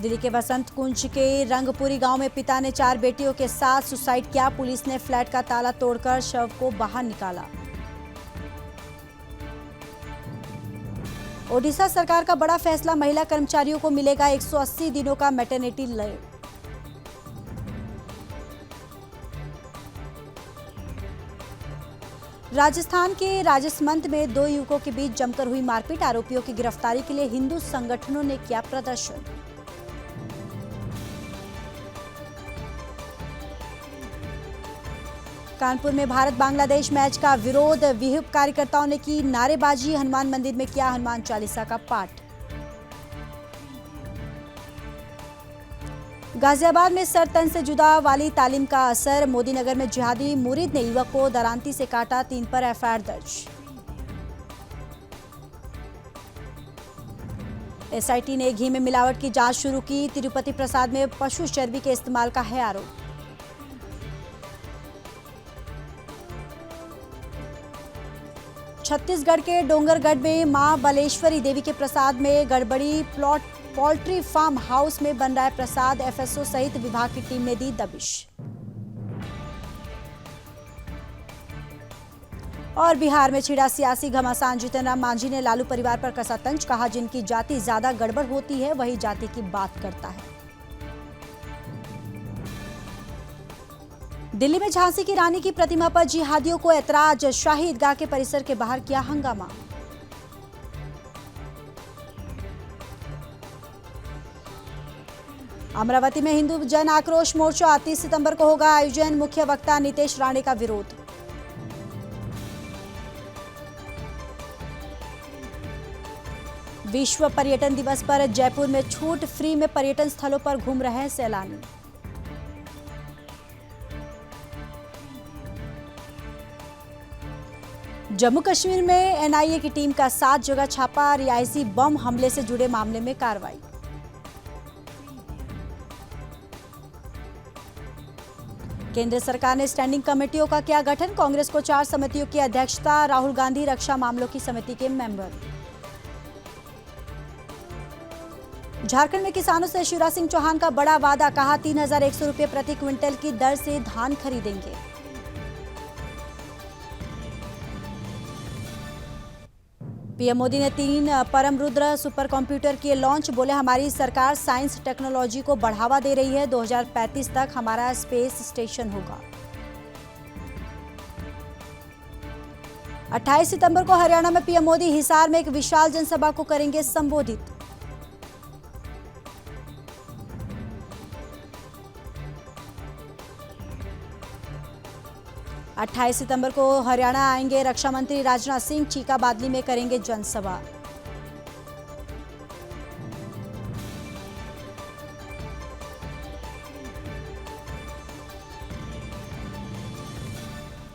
दिल्ली के वसंत कुंज के रंगपुरी गांव में पिता ने 4 बेटियों के साथ सुसाइड किया। पुलिस ने फ्लैट का ताला तोड़कर शव को बाहर निकाला। ओडिशा सरकार का बड़ा फैसला, महिला कर्मचारियों को मिलेगा 180 दिनों का मैटरनिटी लीव। राजस्थान के राजसमंद में 2 युवकों के बीच जमकर हुई मारपीट। आरोपियों की गिरफ्तारी के लिए हिंदू संगठनों ने किया प्रदर्शन। कानपुर में भारत बांग्लादेश मैच का विरोध, विहिप कार्यकर्ताओं ने की नारेबाजी। हनुमान मंदिर में किया हनुमान चालीसा का पाठ। गाजियाबाद में सर तन से जुदा वाली तालीम का असर, मोदीनगर में जिहादी मुरीद ने युवक को दरांती से काटा। 3 पर एफआईआर दर्ज। एसआईटी ने घी में मिलावट की जांच शुरू की। तिरुपति प्रसाद में पशु चर्बी के इस्तेमाल का है आरोप। छत्तीसगढ़ के डोंगरगढ़ में मां बलेश्वरी देवी के प्रसाद में गड़बड़ी। पोल्ट्री फार्म हाउस में बन रहा है प्रसाद। एफएसओ सहित विभाग की टीम ने दी दबिश। और बिहार में छिड़ा सियासी घमासान, जीतन राम मांझी ने लालू परिवार पर कसा तंज। कहा, जिनकी जाति ज्यादा गड़बड़ होती है वही जाति की बात करता है। दिल्ली में झांसी की रानी की प्रतिमा पर जिहादियों को ऐतराज। शाही ईदगाह के परिसर के बाहर किया हंगामा। अमरावती में हिंदू जन आक्रोश मोर्चा, 30 सितंबर को होगा आयोजन। मुख्य वक्ता नीतेश राणे का विरोध। विश्व पर्यटन दिवस पर जयपुर में छूट, फ्री में पर्यटन स्थलों पर घूम रहे हैं सैलानी। जम्मू कश्मीर में एनआईए की टीम का 7 जगह छापा। रिहायशी बम हमले से जुड़े मामले में कार्रवाई। केंद्र सरकार ने स्टैंडिंग कमेटियों का किया गठन। कांग्रेस को 4 समितियों की अध्यक्षता। राहुल गांधी रक्षा मामलों की समिति के मेंबर। झारखंड में किसानों से शिवराज सिंह चौहान का बड़ा वादा। कहा, 3100 रुपये प्रति क्विंटल की दर से धान खरीदेंगे। पीएम मोदी ने 3 परम रुद्र सुपर कंप्यूटर किए लॉन्च। बोले, हमारी सरकार साइंस टेक्नोलॉजी को बढ़ावा दे रही है। 2035 तक हमारा स्पेस स्टेशन होगा। 28 सितंबर को हरियाणा में पीएम मोदी हिसार में एक विशाल जनसभा को करेंगे संबोधित। अट्ठाईस सितंबर को हरियाणा आएंगे रक्षा मंत्री राजनाथ सिंह। चीका बादली में करेंगे जनसभा।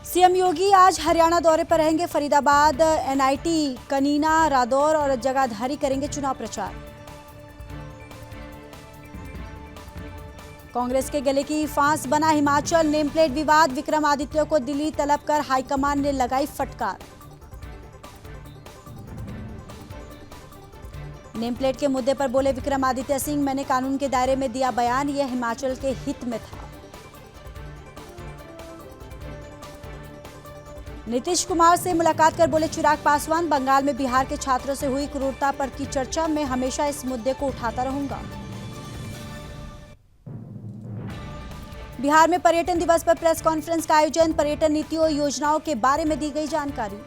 सीएम योगी आज हरियाणा दौरे पर रहेंगे। फरीदाबाद, एनआईटी, कनीना, रादौर और जगाधरी करेंगे चुनाव प्रचार। कांग्रेस के गले की फांस बना हिमाचल। नेम प्लेट विवाद, विक्रमादित्य को दिल्ली तलब कर हाईकमान ने लगाई फटकार। नेम प्लेट के मुद्दे पर बोले विक्रमादित्य सिंह, मैंने कानून के दायरे में दिया बयान, यह हिमाचल के हित में था। नीतीश कुमार से मुलाकात कर बोले चिराग पासवान, बंगाल में बिहार के छात्रों से हुई क्रूरता पर की चर्चा में हमेशा इस मुद्दे को उठाता रहूंगा। बिहार में पर्यटन दिवस पर प्रेस कॉन्फ्रेंस का आयोजन। पर्यटन नीतियों योजनाओं के बारे में दी गई जानकारी।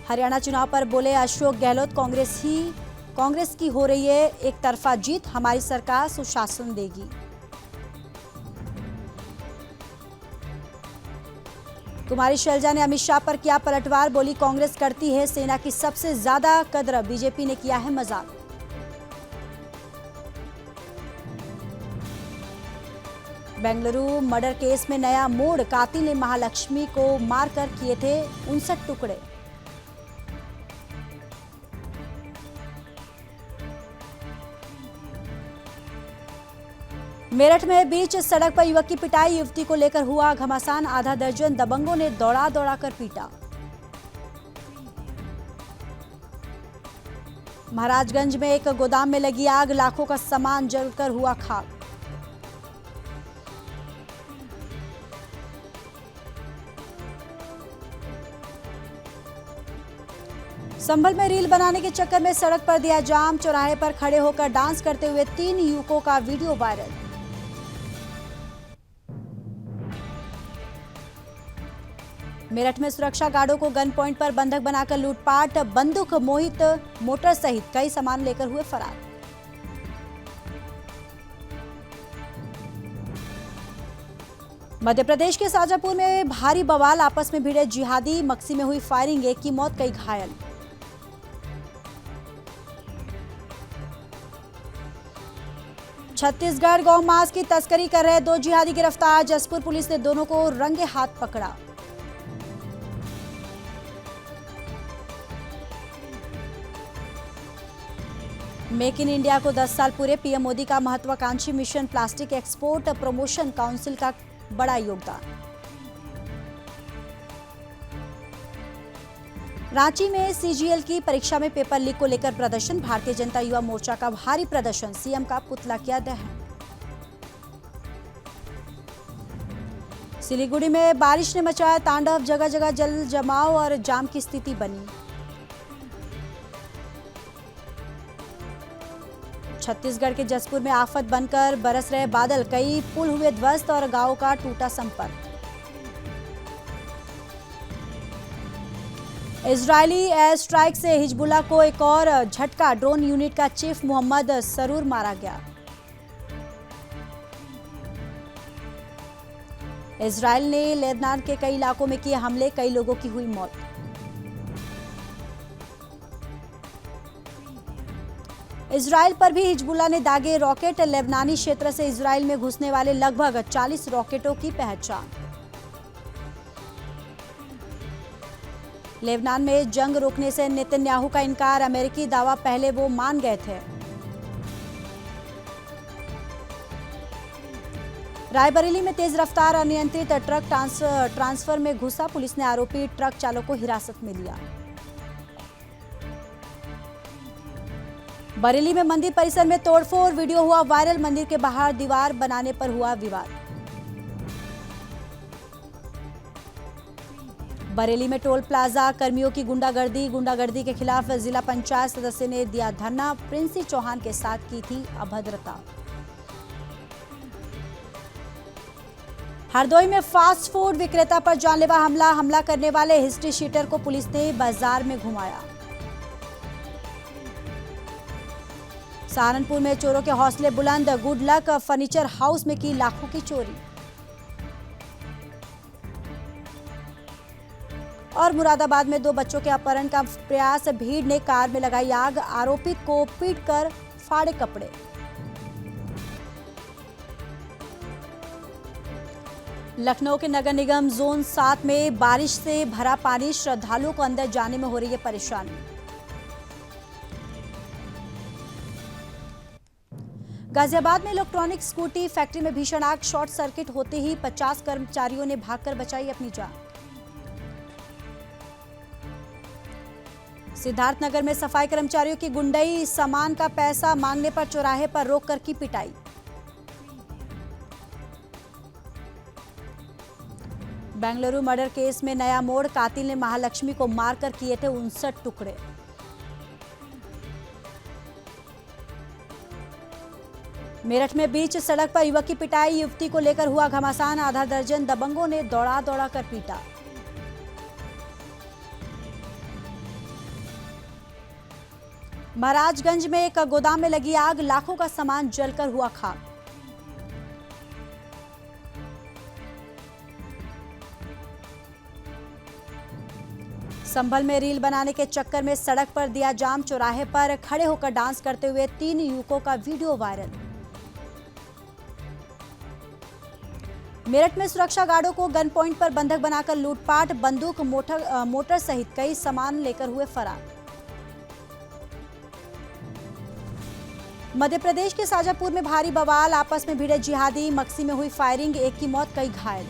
हरियाणा चुनाव पर बोले अशोक गहलोत, कांग्रेस की हो रही है एक तरफा जीत, हमारी सरकार सुशासन देगी। कुमारी शैलजा ने अमित शाह पर किया पलटवार। बोली, कांग्रेस करती है सेना की सबसे ज्यादा कद्र, बीजेपी ने किया है मजाक। बेंगलुरु मर्डर केस में नया मोड़, कातिल ने महालक्ष्मी को मारकर किए थे 59 टुकड़े। मेरठ में बीच सड़क पर युवक की पिटाई, युवती को लेकर हुआ घमासान। आधा दर्जन दबंगों ने दौड़ा दौड़ा कर पीटा। महाराजगंज में एक गोदाम में लगी आग, लाखों का सामान जलकर हुआ खाक। संभल में रील बनाने के चक्कर में सड़क पर दिया जाम, चौराहे पर खड़े होकर डांस करते हुए 3 युवकों का वीडियो वायरल। मेरठ में सुरक्षा गार्डों को गन पॉइंट पर बंधक बनाकर लूटपाट, बंदूक मोहित मोटर सहित कई सामान लेकर हुए फरार। मध्य प्रदेश के शाजापुर में भारी बवाल, आपस में भिड़े जिहादी, मक्सी में हुई फायरिंग, एक की मौत कई घायल। छत्तीसगढ़ गौ मांस की तस्करी कर रहे 2 जिहादी गिरफ्तार, जसपुर पुलिस ने दोनों को रंगे हाथ पकड़ा। मेक इन इंडिया को 10 साल पूरे, पीएम मोदी का महत्वाकांक्षी mission, plastic export promotion council का बड़ा योगदान। रांची में सीजीएल की परीक्षा में पेपर लीक को लेकर प्रदर्शन, भारतीय जनता युवा मोर्चा का भारी प्रदर्शन, सीएम का पुतला किया दहन। सिलीगुड़ी में बारिश ने मचाया तांडव, जगह जगह जल जमाव और जाम की स्थिति बनी। छत्तीसगढ़ के जसपुर में आफत बनकर बरस रहे बादल, कई पुल हुए ध्वस्त और गांव का टूटा संपर्क। इजरायली एयर स्ट्राइक से हिजबुल्लाह को एक और झटका, ड्रोन यूनिट का चीफ मोहम्मद सरूर मारा गया। इजरायल ने लेबनान के कई इलाकों में किए हमले, कई लोगों की हुई मौत। इजरायल पर भी हिजबुल्लाह ने दागे रॉकेट, लेबनानी क्षेत्र से इजरायल में घुसने वाले लगभग 40 रॉकेटों की पहचान। लेबनान में जंग रोकने से नेतन्याहू का इनकार, अमेरिकी दावा पहले वो मान गए थे। रायबरेली में तेज रफ्तार अनियंत्रित ट्रक ट्रांसफर में घुसा, पुलिस ने आरोपी ट्रक चालक को हिरासत में लिया। बरेली में मंदिर परिसर में तोड़फोड़, वीडियो हुआ वायरल, मंदिर के बाहर दीवार बनाने पर हुआ विवाद। बरेली में टोल प्लाजा कर्मियों की गुंडागर्दी के खिलाफ जिला पंचायत सदस्य ने दिया धरना, प्रिंसी चौहान के साथ की थी अभद्रता। हरदोई में फास्ट फूड विक्रेता पर जानलेवा हमला करने वाले हिस्ट्री शीटर को पुलिस ने बाजार में घुमाया। सहारनपुर में चोरों के हौसले बुलंद, गुड लक फर्नीचर हाउस में की लाखों की चोरी। और मुरादाबाद में 2 बच्चों के अपहरण का प्रयास, भीड़ ने कार में लगाई आग, आरोपित को पीटकर फाड़े कपड़े। लखनऊ के नगर निगम जोन 7 में बारिश से भरा पानी, श्रद्धालुओं को अंदर जाने में हो रही है परेशानी। गाजियाबाद में इलेक्ट्रॉनिक स्कूटी फैक्ट्री में भीषण आग, शॉर्ट सर्किट होते ही 50 कर्मचारियों ने भागकर बचाई अपनी जान। सिद्धार्थनगर में सफाई कर्मचारियों की गुंडई, सामान का पैसा मांगने पर चौराहे पर रोककर की पिटाई। बेंगलुरु मर्डर केस में नया मोड़, कातिल ने महालक्ष्मी को मारकर किए थे 59 टुकड़े। मेरठ में बीच सड़क पर युवक की पिटाई, युवती को लेकर हुआ घमासान, आधा दर्जन दबंगों ने दौड़ा कर पीटा। महाराजगंज में एक गोदाम में लगी आग, लाखों का सामान जलकर हुआ खाक। संभल में रील बनाने के चक्कर में सड़क पर दिया जाम, चौराहे पर खड़े होकर डांस करते हुए 3 युवकों का वीडियो वायरल। मेरठ में सुरक्षा गार्डों को गन पॉइंट पर बंधक बनाकर लूटपाट, बंदूक मोटर सहित कई सामान लेकर हुए फरार। मध्य प्रदेश के शाजापुर में भारी बवाल, आपस में भिड़े जिहादी, मक्सी में हुई फायरिंग, एक की मौत कई घायल।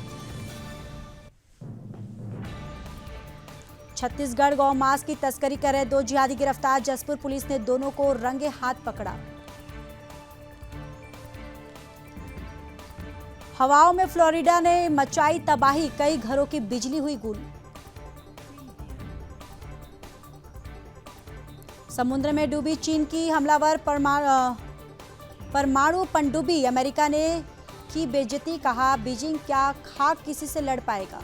छत्तीसगढ़ गौ मांस की तस्करी कर रहे 2 जिहादी गिरफ्तार। जसपुर पुलिस ने दोनों को रंगे हाथ पकड़ा। हवाओं में फ्लोरिडा ने मचाई तबाही, कई घरों की बिजली हुई गुल। समुद्र में डूबी चीन की हमलावर परमाणु पनडुब्बी, अमेरिका ने की बेइज्जती, कहा बीजिंग क्या खाक किसी से लड़ पाएगा।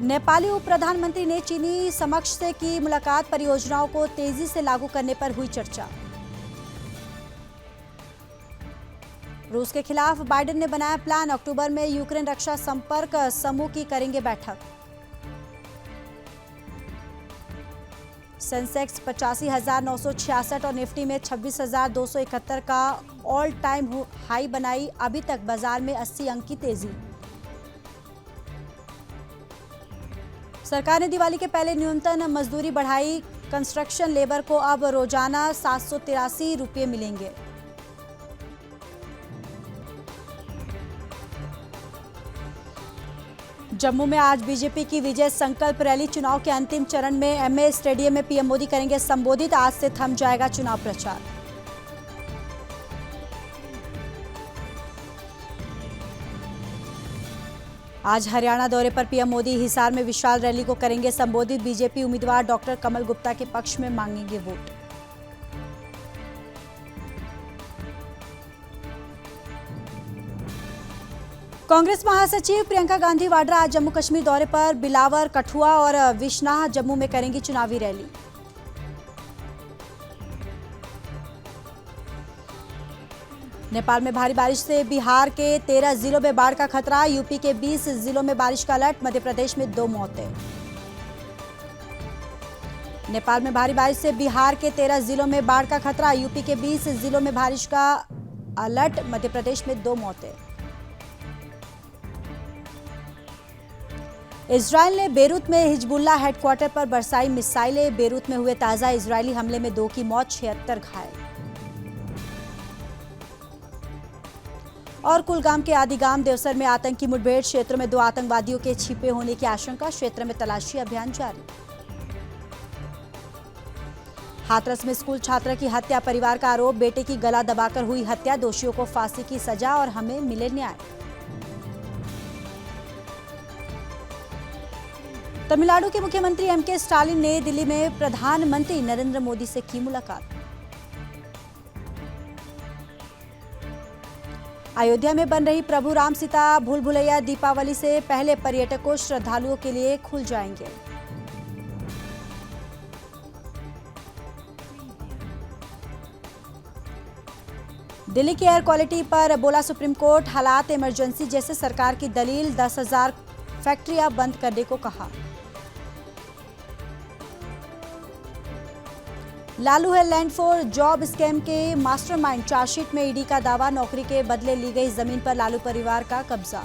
नेपाली उप प्रधानमंत्री ने चीनी समक्ष से की मुलाकात, परियोजनाओं को तेजी से लागू करने पर हुई चर्चा। रूस के खिलाफ बाइडेन ने बनाया प्लान, अक्टूबर में यूक्रेन रक्षा संपर्क समूह की करेंगे बैठक। सेंसेक्स 85,966 और निफ्टी में 26,271 का ऑल टाइम हाई बनाई, अभी तक बाजार में 80 अंक की तेजी। सरकार ने दिवाली के पहले न्यूनतम मजदूरी बढ़ाई, कंस्ट्रक्शन लेबर को अब रोजाना 783 रुपये मिलेंगे। जम्मू में आज बीजेपी की विजय संकल्प रैली, चुनाव के अंतिम चरण में एमए स्टेडियम में पीएम मोदी करेंगे संबोधित, आज से थम जाएगा चुनाव प्रचार। आज हरियाणा दौरे पर पीएम मोदी हिसार में विशाल रैली को करेंगे संबोधित। बीजेपी उम्मीदवार डॉक्टर कमल गुप्ता के पक्ष में मांगेंगे वोट। कांग्रेस महासचिव प्रियंका गांधी वाड्रा आज जम्मू कश्मीर दौरे पर बिलावर, कठुआ और विश्नाह जम्मू में करेंगी चुनावी रैली। नेपाल में भारी बारिश से बिहार के 13 जिलों में बाढ़ का खतरा, यूपी के 20 जिलों में बारिश का अलर्ट, मध्य प्रदेश में 2 मौतें। नेपाल में भारी बारिश से बिहार के 13 जिलों में बाढ़ का खतरा, यूपी के 20 जिलों में बारिश का अलर्ट, मध्य प्रदेश में 2 मौतें। इजरायल ने बेरूत में हिजबुल्लाह हेडक्वार्टर पर बरसाई मिसाइलें, बेरूत में हुए ताजा इजरायली हमले में 2 की मौत, 76 घायल। और कुलगाम के आदिगाम देवसर में आतंकी मुठभेड़, क्षेत्र में 2 आतंकवादियों के छिपे होने की आशंका, क्षेत्र में तलाशी अभियान जारी। हाथरस में स्कूल छात्रा की हत्या, परिवार का आरोप बेटे की गला दबाकर हुई हत्या, दोषियों को फांसी की सजा और हमें मिले न्याय। तमिलनाडु के मुख्यमंत्री एमके स्टालिन ने दिल्ली में प्रधानमंत्री नरेंद्र मोदी से की मुलाकात। अयोध्या में बन रही प्रभु राम सीता भूल भुलैया दीपावली से पहले पर्यटकों श्रद्धालुओं के लिए खुल जाएंगे। दिल्ली की एयर क्वालिटी पर बोला सुप्रीम कोर्ट, हालात इमरजेंसी जैसे सरकार की दलील, 10,000 फैक्ट्रियां बंद करने को कहा। लालू है लैंड फॉर जॉब स्कैम के मास्टरमाइंड, चार्जशीट में ईडी का दावा, नौकरी के बदले ली गई जमीन पर लालू परिवार का कब्जा।